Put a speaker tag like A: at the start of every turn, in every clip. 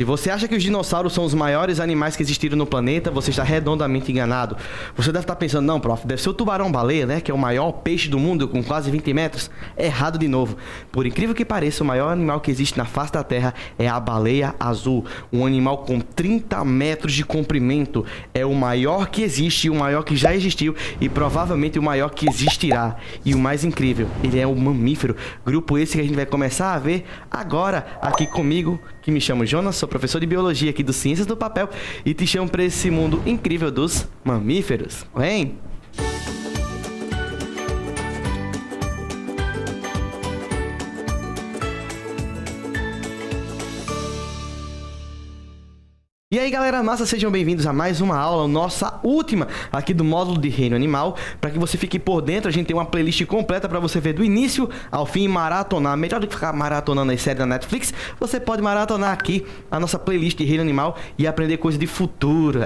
A: Se você acha que os dinossauros são os maiores animais que existiram no planeta, você está redondamente enganado. Você deve estar pensando, não, prof, deve ser o tubarão-baleia, né? Que é o maior peixe do mundo, com quase 20 metros. Errado de novo. Por incrível que pareça, o maior animal que existe na face da Terra é a baleia azul. Um animal com 30 metros de comprimento. É o maior que existe, o maior que já existiu e provavelmente o maior que existirá. E o mais incrível, ele é um mamífero. Grupo esse que a gente vai começar a ver agora, aqui comigo, que me chamo Jonas, sou professor de biologia aqui do Ciências do Papel e te chamo para esse mundo incrível dos mamíferos. Vem! E aí galera massa, sejam bem-vindos a mais uma aula, nossa última aqui do módulo de Reino Animal. Para que você fique por dentro, a gente tem uma playlist completa para você ver do início ao fim e maratonar. Melhor do que ficar maratonando as séries da Netflix, você pode maratonar aqui a nossa playlist de Reino Animal e aprender coisa de futuro.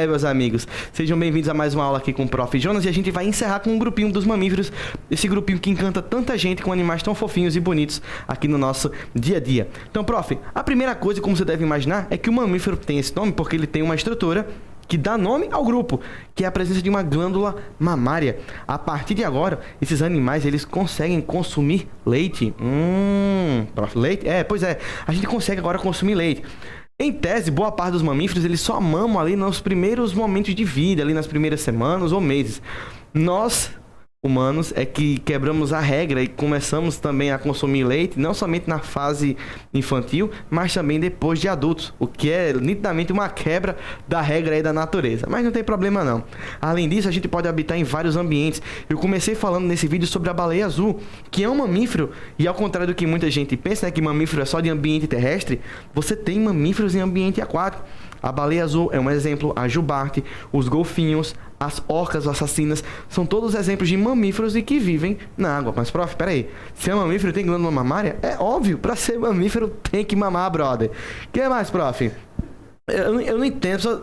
A: Meus amigos, sejam bem-vindos a mais uma aula aqui com o Prof. Jonas e a gente vai encerrar com um grupinho dos mamíferos, esse grupinho que encanta tanta gente com animais tão fofinhos e bonitos aqui no nosso dia a dia. Então, Prof, a primeira coisa, como você deve imaginar, é que o mamífero tem esse nome porque ele tem uma estrutura que dá nome ao grupo, que é a presença de uma glândula mamária. A partir de agora, esses animais, eles conseguem consumir leite. Prof, leite? Pois é, a gente consegue agora consumir leite. Em tese, boa parte dos mamíferos, eles só mamam ali nos primeiros momentos de vida, ali nas primeiras semanas ou meses. Nós, humanos, é que quebramos a regra e começamos também a consumir leite, não somente na fase infantil, mas também depois de adultos, o que é nitidamente uma quebra da regra aí da natureza, mas não tem problema não. Além disso, a gente pode habitar em vários ambientes. Eu comecei falando nesse vídeo sobre a baleia azul, que é um mamífero, e ao contrário do que muita gente pensa, né, que mamífero é só de ambiente terrestre, você tem mamíferos em ambiente aquático. A baleia azul é um exemplo, a jubarte, os golfinhos, as orcas assassinas, são todos exemplos de mamíferos e que vivem na água. Mas, prof, peraí, se é mamífero tem glândula mamária? É óbvio, pra ser mamífero tem que mamar, brother. O que mais, prof? Eu não entendo,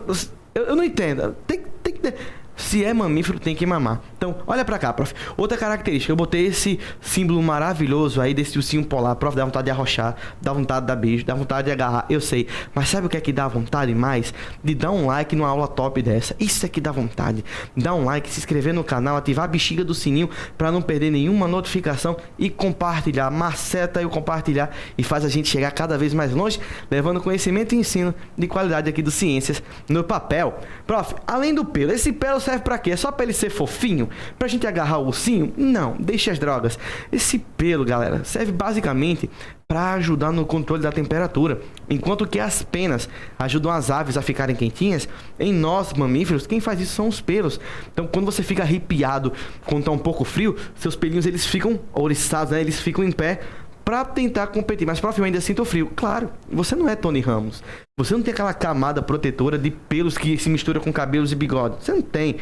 A: eu não entendo. Tem que ter... Se é mamífero, tem que mamar. Então, olha pra cá, prof. Outra característica, eu botei esse símbolo maravilhoso aí desse ursinho polar. Prof, dá vontade de arrochar, dá vontade de dar beijo, dá vontade de agarrar, eu sei. Mas sabe o que é que dá vontade mais? De dar um like numa aula top dessa. Isso é que dá vontade. Dá um like, se inscrever no canal, ativar a bexiga do sininho pra não perder nenhuma notificação e compartilhar. Maceta e o compartilhar e faz a gente chegar cada vez mais longe, levando conhecimento e ensino de qualidade aqui do Ciências no Papel. Prof, além do pelo, esse pelo serve pra quê? É só pra ele ser fofinho? Pra gente agarrar o ursinho? Não, deixa as drogas. Esse pelo, galera, serve basicamente para ajudar no controle da temperatura. Enquanto que as penas ajudam as aves a ficarem quentinhas, em nós, mamíferos, quem faz isso são os pelos. Então, quando você fica arrepiado, quando tá um pouco frio, seus pelinhos, eles ficam ouriçados, né? Eles ficam em pé pra tentar competir. Mas, prof, eu ainda sinto frio. Claro, você não é Tony Ramos. Você não tem aquela camada protetora de pelos que se mistura com cabelos e bigode. Você não tem.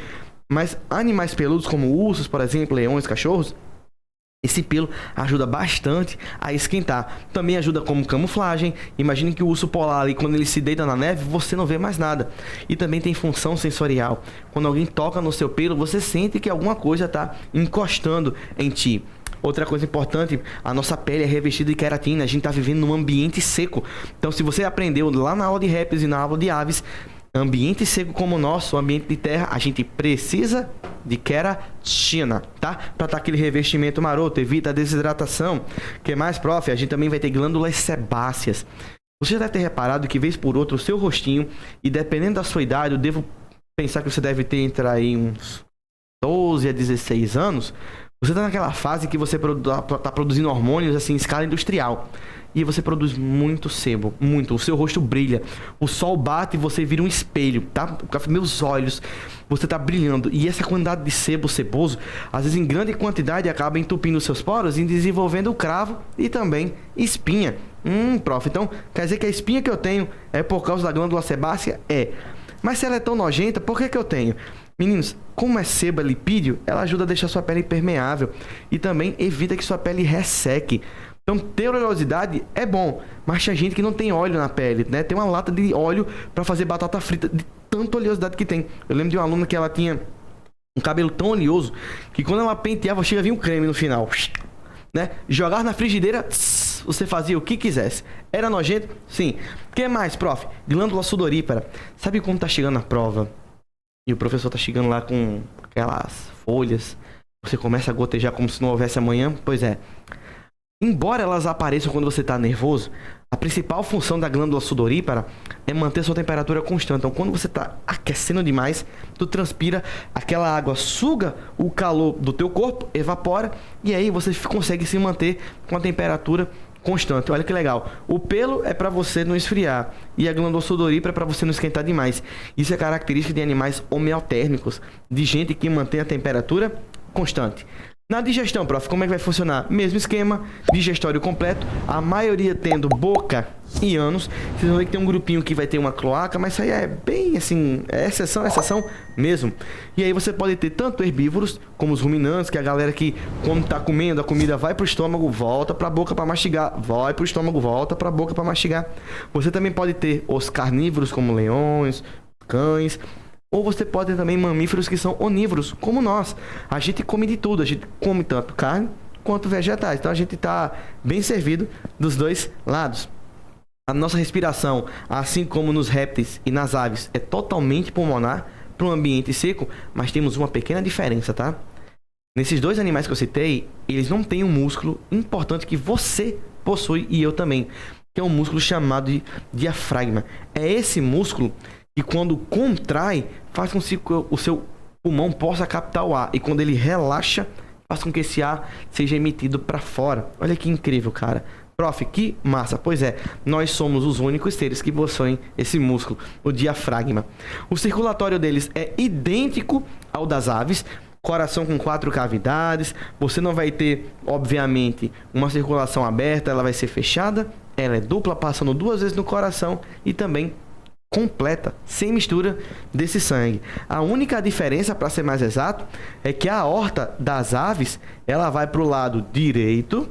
A: Mas animais peludos como ursos, por exemplo, leões, cachorros, esse pelo ajuda bastante a esquentar. Também ajuda como camuflagem. Imagine que o urso polar ali, quando ele se deita na neve, você não vê mais nada. E também tem função sensorial. Quando alguém toca no seu pelo, você sente que alguma coisa está encostando em ti. Outra coisa importante, a nossa pele é revestida de queratina, a gente está vivendo num ambiente seco. Então, se você aprendeu lá na aula de répteis e na aula de aves, ambiente seco como o nosso, ambiente de terra, a gente precisa de queratina, tá? Para estar aquele revestimento maroto, evita a desidratação. O que mais, prof? A gente também vai ter glândulas sebáceas. Você já deve ter reparado que, vez por outra, o seu rostinho, e dependendo da sua idade, eu devo pensar que você deve ter entre aí uns 12 a 16 anos, você está naquela fase que você está produzindo hormônios assim, em escala industrial. E você produz muito sebo, muito. O seu rosto brilha. O sol bate e você vira um espelho, tá? Meus olhos, você está brilhando. E essa quantidade de sebo seboso, às vezes em grande quantidade, acaba entupindo os seus poros e desenvolvendo cravo e também espinha. Prof, então quer dizer que a espinha que eu tenho é por causa da glândula sebácea? É. Mas se ela é tão nojenta, por que eu tenho? Meninos, como é sebo, é lipídio, ela ajuda a deixar sua pele impermeável e também evita que sua pele resseque. Então, ter oleosidade é bom, mas tem gente que não tem óleo na pele, né? Tem uma lata de óleo para fazer batata frita de tanta oleosidade que tem. Eu lembro de uma aluna que ela tinha um cabelo tão oleoso que quando ela penteava, chega a vir um creme no final, né? Jogar na frigideira, você fazia o que quisesse. Era nojento? Sim. O que mais, prof? Glândula sudorípara. Sabe quando tá chegando a prova e o professor tá chegando lá com aquelas folhas, você começa a gotejar como se não houvesse amanhã? Pois é. Embora elas apareçam quando você está nervoso, a principal função da glândula sudorípara é manter sua temperatura constante. Então, quando você está aquecendo demais, tu transpira, aquela água suga o calor do teu corpo, evapora, e aí você consegue se manter com a temperatura constante. Olha que legal. O pelo é para você não esfriar e a glândula sudorípara é para você não esquentar demais. Isso é característica de animais homeotérmicos, de gente que mantém a temperatura constante. Na digestão, prof, como é que vai funcionar? Mesmo esquema, digestório completo, a maioria tendo boca e ânus. Vocês vão ver que tem um grupinho que vai ter uma cloaca, mas isso aí é bem assim, é exceção mesmo. E aí você pode ter tanto herbívoros, como os ruminantes, que é a galera que quando tá comendo, a comida vai pro estômago, volta pra boca para mastigar, vai pro estômago, volta pra boca para mastigar. Você também pode ter os carnívoros, como leões, cães. Ou você pode ter também mamíferos que são onívoros, como nós. A gente come de tudo, a gente come tanto carne quanto vegetais. Então a gente está bem servido dos dois lados. A nossa respiração, assim como nos répteis e nas aves, é totalmente pulmonar para um ambiente seco, mas temos uma pequena diferença, tá? Nesses dois animais que eu citei, eles não têm um músculo importante que você possui e eu também, que é um músculo chamado de diafragma. É esse músculo que quando contrai, faz com que o seu pulmão possa captar o ar. E quando ele relaxa, faz com que esse ar seja emitido para fora. Olha que incrível, cara. Prof, que massa. Pois é, nós somos os únicos seres que possuem esse músculo, o diafragma. O circulatório deles é idêntico ao das aves. Coração com 4 cavidades. Você não vai ter, obviamente, uma circulação aberta. Ela vai ser fechada. Ela é dupla, passando 2 vezes no coração e também completa, sem mistura desse sangue. A única diferença, para ser mais exato, é que a aorta das aves, ela vai para o lado direito,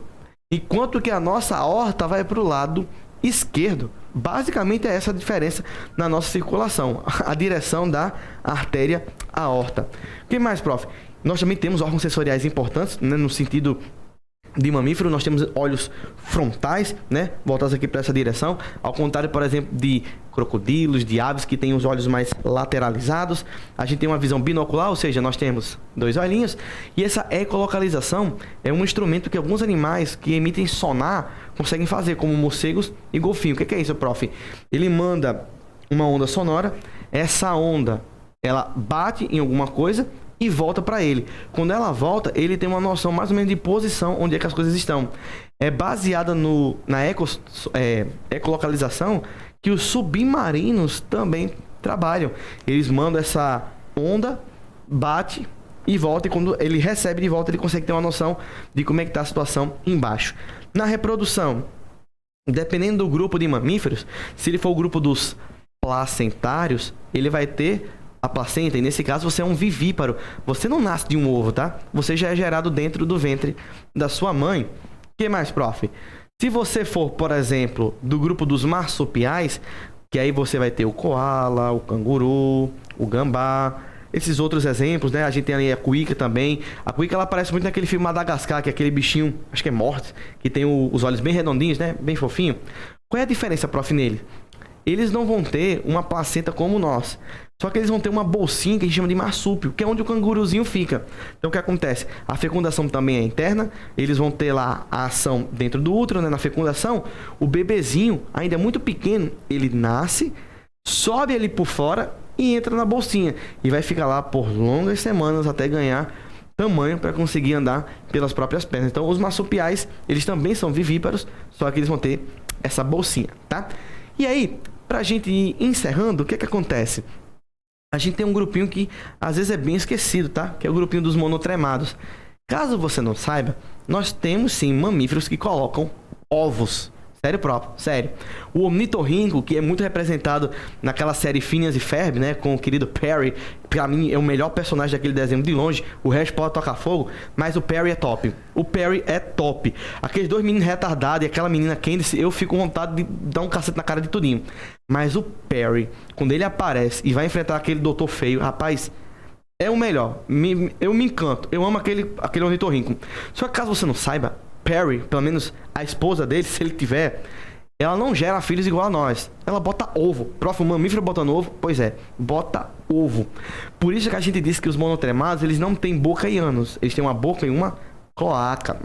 A: enquanto que a nossa aorta vai para o lado esquerdo. Basicamente é essa a diferença na nossa circulação, a direção da artéria aorta. O que mais, prof? Nós também temos órgãos sensoriais importantes, né, no sentido de mamífero. Nós temos olhos frontais, né, voltados aqui para essa direção, ao contrário, por exemplo, de crocodilos, de aves que têm os olhos mais lateralizados. A gente tem uma visão binocular, ou seja, nós temos 2 olhinhos, e essa ecolocalização é um instrumento que alguns animais que emitem sonar conseguem fazer, como morcegos e golfinho. O que é isso, prof? Ele manda uma onda sonora, essa onda ela bate em alguma coisa e volta para ele. Quando ela volta, ele tem uma noção mais ou menos de posição, onde é que as coisas estão. É baseada na ecolocalização que os submarinos também trabalham. Eles mandam essa onda, bate e volta, e quando ele recebe de volta, ele consegue ter uma noção de como é que está a situação embaixo. Na reprodução, dependendo do grupo de mamíferos, se ele for o grupo dos placentários, ele vai ter a placenta, e nesse caso você é um vivíparo. Você não nasce de um ovo, tá? Você já é gerado dentro do ventre da sua mãe. O que mais, prof? Se você for, por exemplo, do grupo dos marsupiais, que aí você vai ter o koala, o canguru, o gambá, esses outros exemplos, né? A gente tem ali a cuíca também. A cuíca, ela aparece muito naquele filme Madagascar, que é aquele bichinho, acho que é morte, que tem os olhos bem redondinhos, né? Bem fofinho. Qual é a diferença, prof, nele? Eles não vão ter uma placenta como nós. Só que eles vão ter uma bolsinha que a gente chama de marsúpio, que é onde o canguruzinho fica. Então o que acontece? A fecundação também é interna. Eles vão ter lá a ação dentro do útero, né? Na fecundação, o bebezinho, ainda é muito pequeno, ele nasce, sobe ali por fora e entra na bolsinha. E vai ficar lá por longas semanas até ganhar tamanho para conseguir andar pelas próprias pernas. Então os marsupiais, eles também são vivíparos, só que eles vão ter essa bolsinha, tá? E aí, pra gente ir encerrando, o que acontece? A gente tem um grupinho que às vezes é bem esquecido, tá? Que é o grupinho dos monotremados. Caso você não saiba, nós temos sim mamíferos que colocam ovos. Sério próprio, sério. O ornitorrinco, que é muito representado naquela série Phineas e Ferb, né? Com o querido Perry. Pra mim, é o melhor personagem daquele desenho de longe. O resto pode tocar fogo, mas o Perry é top. O Perry é top. Aqueles 2 meninos retardados e aquela menina Candice, eu fico com vontade de dar um cacete na cara de tudinho. Mas o Perry, quando ele aparece e vai enfrentar aquele doutor feio, rapaz, é o melhor. Eu me encanto. Eu amo aquele ornitorrinco. Só que caso você não saiba, Perry, pelo menos a esposa dele, se ele tiver, ela não gera filhos igual a nós. Ela bota ovo. Prof, o mamífero botando ovo? Pois é, bota ovo. Por isso que a gente diz que os monotremados, eles não têm boca e ânus. Eles têm uma boca e uma cloaca.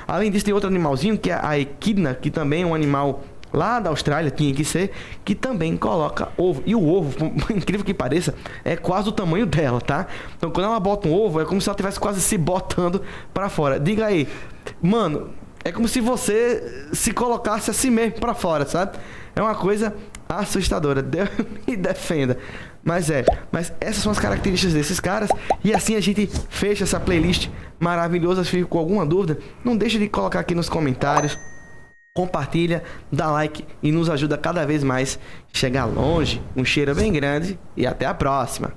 A: Além disso, tem outro animalzinho, que é a equidna, que também é um animal lá da Austrália, tinha que ser, que também coloca ovo. E o ovo, por incrível que pareça, é quase o tamanho dela, tá? Então, quando ela bota um ovo, é como se ela estivesse quase se botando pra fora. Diga aí, mano, é como se você se colocasse assim mesmo pra fora, sabe? É uma coisa assustadora. Deus me defenda. Mas essas são as características desses caras. E assim a gente fecha essa playlist maravilhosa. Se ficou alguma dúvida, não deixe de colocar aqui nos comentários. Compartilha, dá like e nos ajuda cada vez mais a chegar longe. Um cheiro bem grande e até a próxima.